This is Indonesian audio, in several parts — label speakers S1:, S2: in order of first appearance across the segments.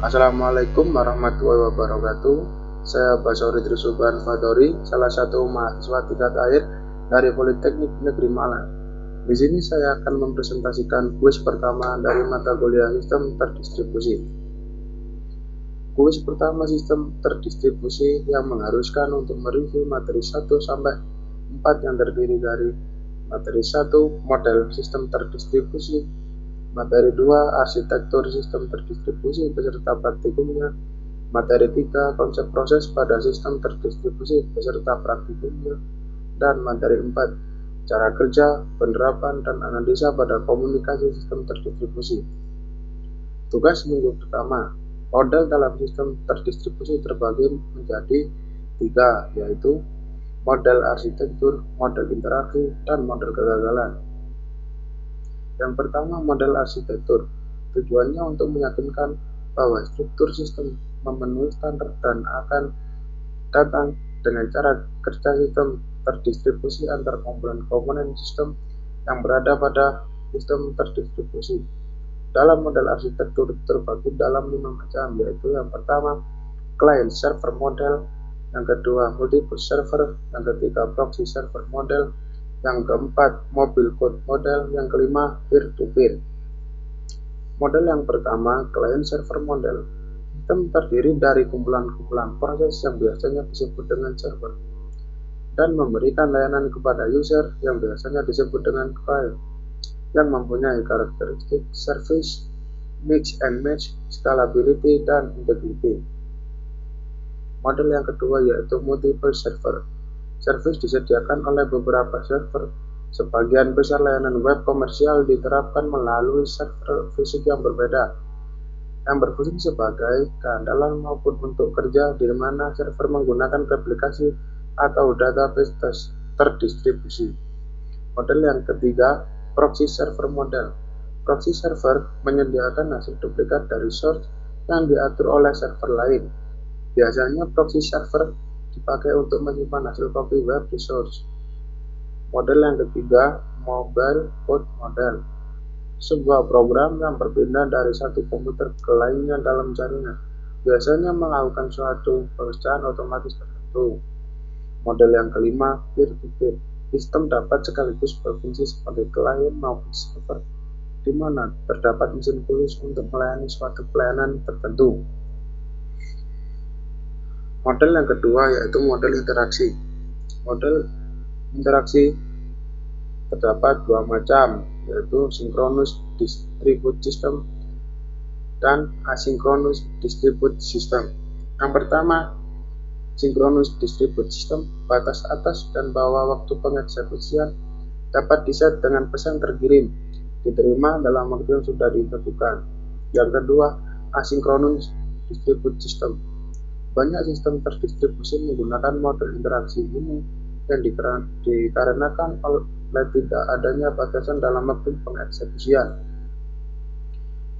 S1: Assalamualaikum warahmatullahi wabarakatuh. Saya Basori Trisuban Fadori, salah satu mahasiswa tingkat akhir dari Politeknik Negeri Malang. Di sini saya akan mempresentasikan kuis pertama dari mata kuliah Sistem Terdistribusi. Kuis pertama Sistem Terdistribusi yang mengharuskan untuk mereview materi 1 sampai 4 yang terdiri dari materi 1 model sistem terdistribusi, materi 2 arsitektur sistem terdistribusi beserta praktikumnya, materi 3 konsep proses pada sistem terdistribusi beserta praktikumnya, dan materi 4 cara kerja, penerapan, dan analisa pada komunikasi sistem terdistribusi. Tugas minggu pertama, model dalam sistem terdistribusi terbagi menjadi 3, yaitu model arsitektur, model interaksi, dan model kegagalan. Yang pertama, model arsitektur. Tujuannya untuk meyakinkan bahwa struktur sistem memenuhi standar dan akan datang dengan cara kerja sistem terdistribusi antar komponen-komponen sistem yang berada pada sistem terdistribusi. Dalam model arsitektur terbagi dalam 5 macam, yaitu yang pertama, client server model, yang kedua, multiple server, yang ketiga, proxy server model, yang keempat, mobile code model, yang kelima, peer-to-peer. Model yang pertama, client server model. Sistem terdiri dari kumpulan-kumpulan proses yang biasanya disebut dengan server dan memberikan layanan kepada user yang biasanya disebut dengan client yang mempunyai karakteristik service, mix and match, scalability, dan integrity. Model yang kedua yaitu multiple server. Service disediakan oleh beberapa server. Sebagian besar layanan web komersial diterapkan melalui server fisik yang berbeda, yang berfungsi sebagai keandalan maupun untuk kerja di mana server menggunakan replikasi atau database terdistribusi. Model yang ketiga, proxy server model. Proxy server menyediakan hasil duplikat dari source yang diatur oleh server lain. Biasanya proxy server dipakai untuk menyimpan hasil copy web di source. Model yang ketiga, mobile code model. Sebuah program yang berpindah dari satu komputer ke lainnya dalam jaringan, biasanya melakukan suatu pekerjaan otomatis tertentu. Model yang kelima, peer-to-peer. Sistem dapat sekaligus berfungsi sebagai klien maupun server, di mana terdapat mesin khusus untuk melayani suatu pelayanan tertentu. Model yang kedua yaitu model interaksi. Model interaksi terdapat 2 macam, yaitu synchronous distribute system dan asynchronous distribute system. Yang pertama, synchronous distribute system, batas atas dan bawah waktu pengeksekusian dapat diset dengan pesan terkirim diterima dalam waktu yang sudah ditentukan. Yang kedua, asynchronous distribute system. Banyak sistem terdistribusi menggunakan model interaksi ini yang dikarenakan oleh tidak adanya batasan dalam waktu pengeksekusian.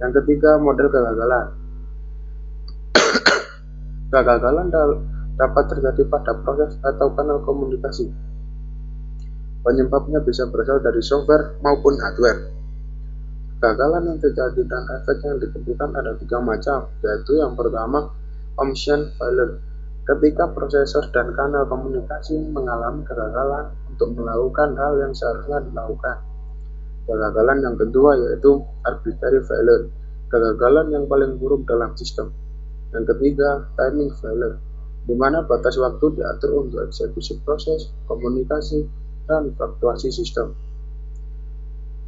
S1: Yang ketiga, model kegagalan. Kegagalan dapat terjadi pada proses atau kanal komunikasi. Penyebabnya bisa berasal dari software maupun hardware. Kegagalan yang terjadi dan efek yang ditimbulkan ada 3 macam, yaitu yang pertama, omission failure. Ketika prosesor dan kanal komunikasi mengalami kegagalan untuk melakukan hal yang seharusnya dilakukan. Kegagalan yang kedua yaitu arbitrary failure, kegagalan yang paling buruk dalam sistem. Yang ketiga, timing failure, di mana batas waktu diatur untuk eksekusi proses, komunikasi, dan fluktuasi sistem.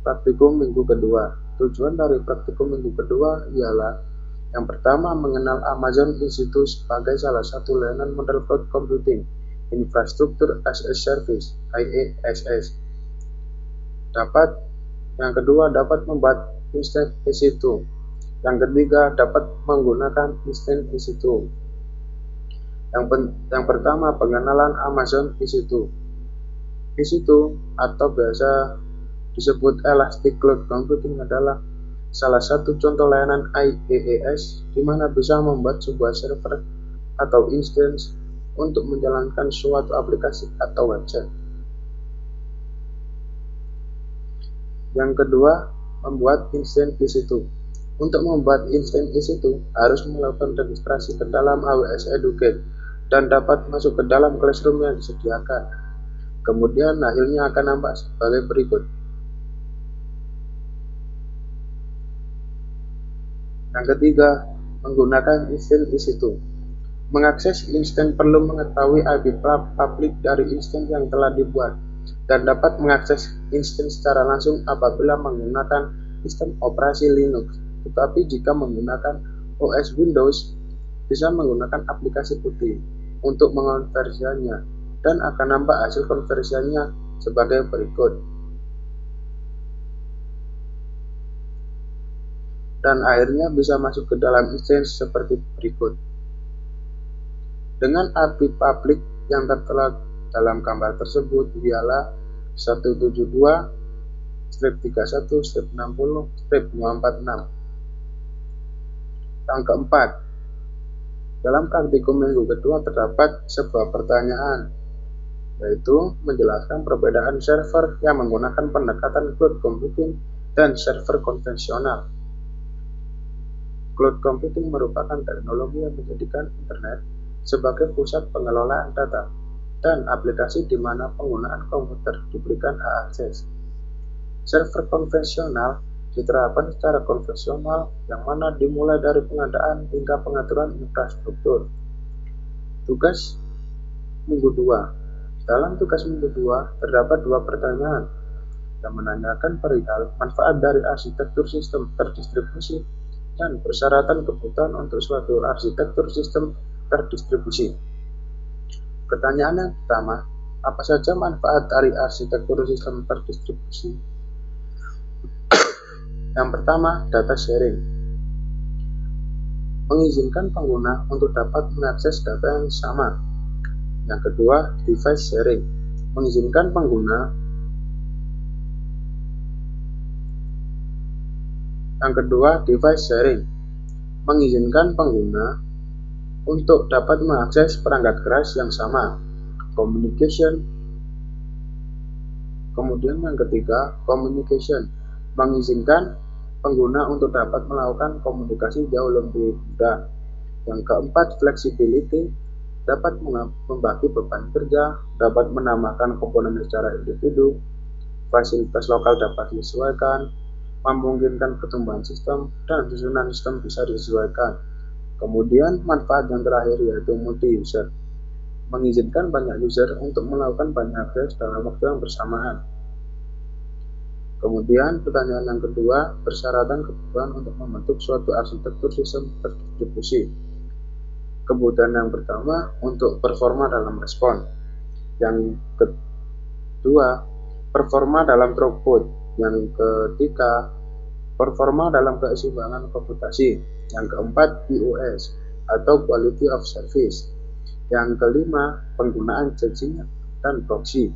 S1: Praktikum minggu kedua. Tujuan dari praktikum minggu kedua ialah yang pertama, mengenal Amazon EC2 sebagai salah satu layanan model cloud computing, infrastructure as a service, IaaS. Yang kedua, dapat membuat instance EC2. Yang ketiga, dapat menggunakan instance EC2. Yang pertama, pengenalan Amazon EC2. EC2 atau biasa disebut Elastic Cloud Computing adalah salah satu contoh layanan IaaS di mana bisa membuat sebuah server atau instance untuk menjalankan suatu aplikasi atau website. Yang kedua, membuat instance di situ. Untuk membuat instance EC2 harus melakukan registrasi ke dalam AWS Educate dan dapat masuk ke dalam classroom yang disediakan. Kemudian hasilnya akan nampak sebagai berikut. Yang ketiga, menggunakan instance EC2. Mengakses instance perlu mengetahui IP public dari instance yang telah dibuat dan dapat mengakses instance secara langsung apabila menggunakan sistem operasi Linux. Tetapi jika menggunakan OS Windows, bisa menggunakan aplikasi putih untuk mengonversinya dan akan nampak hasil konversinya sebagai berikut. Dan akhirnya bisa masuk ke dalam instance seperti berikut. Dengan IP public yang tertera dalam gambar tersebut ialah 172/31/60/246. Yang keempat, dalam praktikum minggu kedua terdapat sebuah pertanyaan, yaitu menjelaskan perbedaan server yang menggunakan pendekatan cloud computing dan server konvensional. Cloud computing merupakan teknologi yang menjadikan internet sebagai pusat pengelolaan data dan aplikasi di mana penggunaan komputer diberikan hak akses. Server konvensional diterapkan secara konvensional yang mana dimulai dari pengadaan hingga pengaturan infrastruktur. Tugas minggu 2. Dalam tugas minggu 2 terdapat dua pertanyaan yang menanyakan perihal manfaat dari arsitektur sistem terdistribusi dan persyaratan kebutuhan untuk suatu arsitektur sistem terdistribusi. Pertanyaan yang pertama, apa saja manfaat dari arsitektur sistem terdistribusi? Yang pertama, data sharing. Mengizinkan pengguna untuk dapat mengakses data yang sama. Yang kedua, device sharing. Mengizinkan pengguna mengizinkan pengguna untuk dapat mengakses perangkat keras yang sama. Communication. Kemudian yang ketiga, communication. Mengizinkan pengguna untuk dapat melakukan komunikasi jauh lebih mudah. Yang keempat, flexibility. Dapat membagi beban kerja, dapat menambahkan komponen secara individu, fasilitas lokal dapat disesuaikan, memungkinkan pertumbuhan sistem, dan susunan sistem bisa disesuaikan. Kemudian manfaat yang terakhir yaitu multi-user. Mengizinkan banyak user untuk melakukan banyak akses dalam waktu yang bersamaan. Kemudian pertanyaan yang kedua, persyaratan kebutuhan untuk membentuk suatu arsitektur sistem terdistribusi. Kebutuhan yang pertama untuk performa dalam respon. Yang kedua, performa dalam throughput. Yang ketiga, performa dalam keseimbangan komputasi. Yang keempat, QoS atau quality of service. Yang kelima, penggunaan jaringan dan proxy.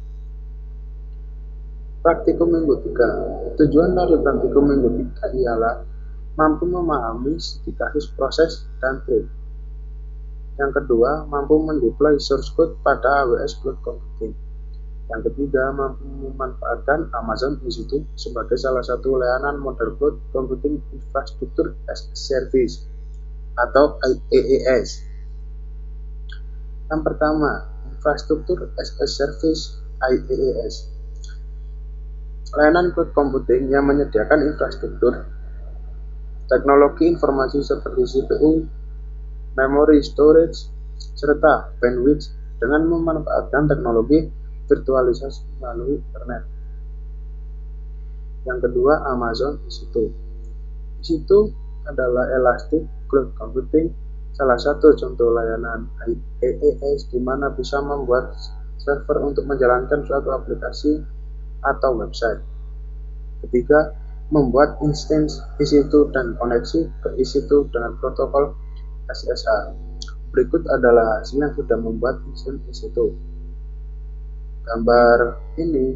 S1: Praktikum minggu 3. Tujuan dari praktikum minggu 3 ialah mampu memahami sintaksis proses dan thread. Yang kedua, mampu mendeploy source code pada AWS Cloud Computing. Yang ketiga, mampu memanfaatkan Amazon EC2 sebagai salah satu layanan model cloud computing infrastructure as a service atau IaaS. Yang pertama, infrastructure as a service IaaS. Layanan cloud computing yang menyediakan infrastruktur, teknologi informasi seperti CPU, memory storage, serta bandwidth dengan memanfaatkan teknologi virtualisasi melalui internet. Yang kedua, Amazon EC2. EC2 adalah Elastic Cloud Computing, salah satu contoh layanan IaaS di mana bisa membuat server untuk menjalankan suatu aplikasi atau website. Ketiga, membuat instance EC2 dan koneksi ke EC2 dengan protokol SSH. Berikut adalah hasil yang sudah membuat instance EC2. Gambar ini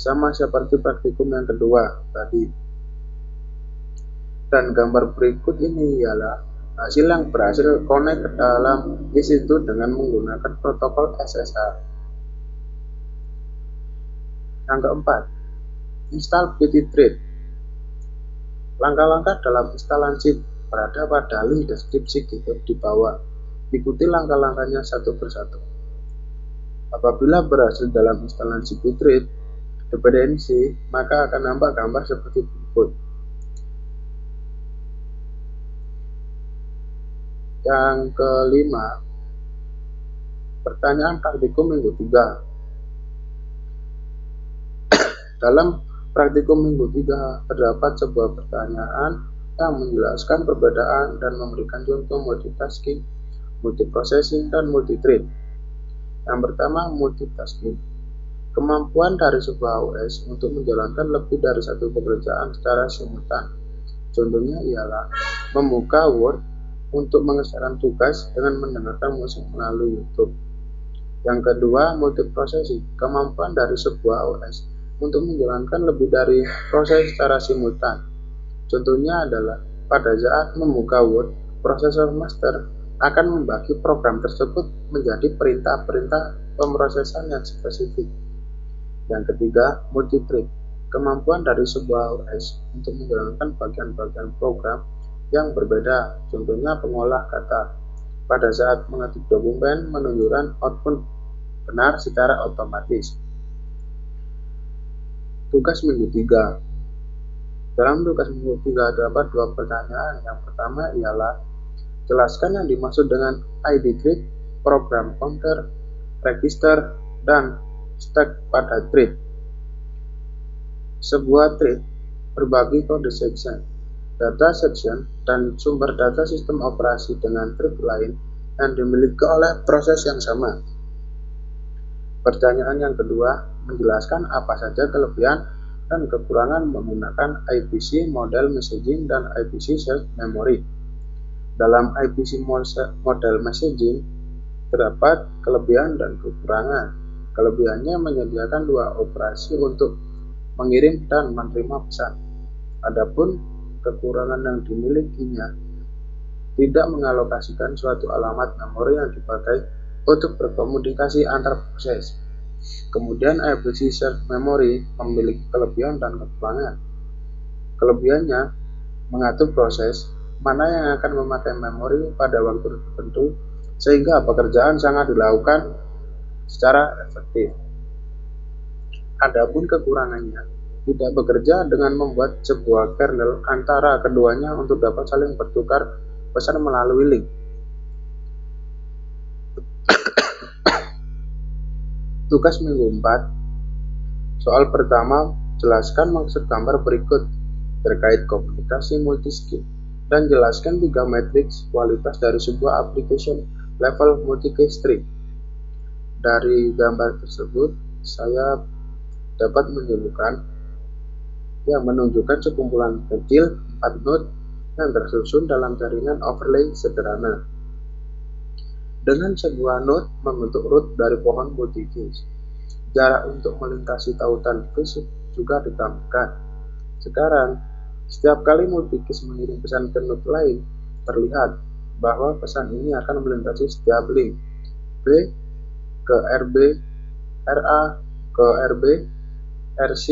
S1: sama seperti praktikum yang kedua tadi. Dan gambar berikut ini ialah hasil yang berhasil connect ke dalam EC2 dengan menggunakan protokol SSH. Yang keempat, install Ptthread. Langkah-langkah dalam instalasi berada pada link deskripsi GitHub di bawah. Ikuti langkah-langkahnya satu persatu. Apabila berhasil dalam instalasi Bitrate dependensi, maka akan nampak gambar seperti berikut. Yang kelima, pertanyaan praktikum minggu 3. Dalam praktikum minggu 3 terdapat sebuah pertanyaan yang menjelaskan perbedaan dan memberikan contoh multitasking, multiprocessing, dan multithread. Yang pertama, multitasking. Kemampuan dari sebuah OS untuk menjalankan lebih dari satu pekerjaan secara simultan. Contohnya ialah membuka Word untuk mengerjakan tugas dengan mendengarkan musik melalui YouTube. Yang kedua, multiprocessing. Kemampuan dari sebuah OS untuk menjalankan lebih dari proses secara simultan. Contohnya adalah pada saat membuka Word, prosesor master akan membagi program tersebut menjadi perintah-perintah pemrosesan yang spesifik. Yang ketiga, multithread. Kemampuan dari sebuah OS untuk menjalankan bagian-bagian program yang berbeda. Contohnya pengolah kata. Pada saat mengetik dokumen menunjukkan output benar secara otomatis. Tugas minggu 3. Dalam tugas minggu 3 terdapat dua pertanyaan. Yang pertama ialah jelaskan yang dimaksud dengan ID thread, program counter, register, dan stack pada thread. Sebuah thread berbagi kode section, data section, dan sumber data sistem operasi dengan thread lain yang dimiliki oleh proses yang sama. Pertanyaan yang kedua, menjelaskan apa saja kelebihan dan kekurangan menggunakan IPC model messaging dan IPC shared memory. Dalam IPC model messaging terdapat kelebihan dan kekurangan. Kelebihannya menyediakan dua operasi untuk mengirim dan menerima pesan. Adapun kekurangan yang dimilikinya tidak mengalokasikan suatu alamat memori yang dipakai untuk berkomunikasi antar proses. Kemudian IPC shared memory memiliki kelebihan dan kekurangan. Kelebihannya mengatur proses mana yang akan memakai memori pada waktu tertentu sehingga pekerjaan sangat dilakukan secara efektif. Adapun kekurangannya tidak bekerja dengan membuat sebuah kernel antara keduanya untuk dapat saling bertukar pesan melalui link. Tugas minggu 4. Soal pertama, jelaskan maksud gambar berikut terkait komunikasi multi-skip dan jelaskan 3 matriks kualitas dari sebuah application level multi-case tree. Dari gambar tersebut, saya dapat menyebutkan yang menunjukkan sekumpulan kecil 4 node yang tersusun dalam jaringan overlay sederhana. Dengan sebuah node membentuk root dari pohon multi-case. Jarak untuk melintasi tautan fisik juga ditambahkan. Sekarang, setiap kali multi-case mengirim pesan ke node lain, terlihat bahwa pesan ini akan melintasi setiap link B ke RB, RA ke RB, RC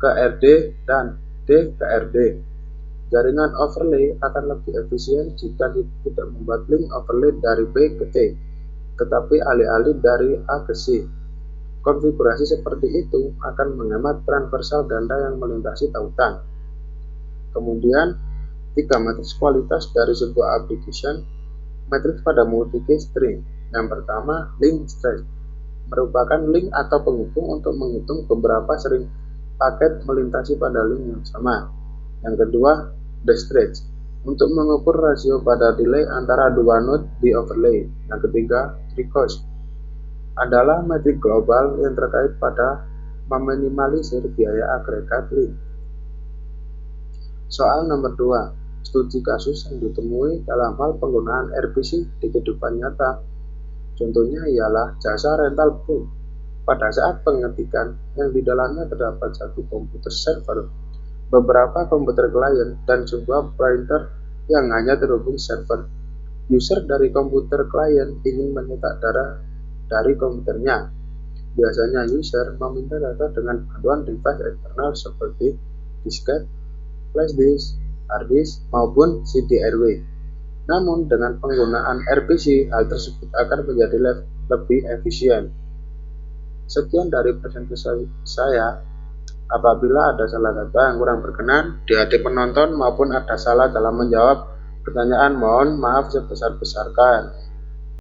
S1: ke RD, dan D ke RD. Jaringan overlay akan lebih efisien jika tidak membuat link overlay dari B ke T, tetapi alih-alih dari A ke C. Konfigurasi seperti itu akan menghemat transversal ganda yang melintasi tautan. Kemudian, 3 matriks kualitas dari sebuah application. Matriks pada multi-case string. Yang pertama, link stretch, merupakan link atau penghubung untuk menghitung beberapa sering paket melintasi pada link yang sama. Yang kedua, the stretch, untuk mengukur rasio pada delay antara dua node di overlay. Yang ketiga, request, adalah metrik global yang terkait pada meminimalisir biaya agregat link. Soal nomor 2, studi kasus yang ditemui dalam hal penggunaan RPC di kehidupan nyata. Contohnya ialah jasa rental boom. Pada saat pengetikan yang di dalamnya terdapat satu komputer server, beberapa komputer klien, dan sebuah printer yang hanya terhubung server. User dari komputer klien ingin mencetak data dari komputernya. Biasanya user meminta data dengan bantuan device eksternal seperti disket, flash disk, hard disk, maupun CD-RW. Namun dengan penggunaan RPC, hal tersebut akan menjadi lebih efisien. Sekian dari presentasi saya. Apabila ada salah kata yang kurang berkenan di hati penonton maupun ada salah dalam menjawab pertanyaan, mohon maaf sebesar-besarkan.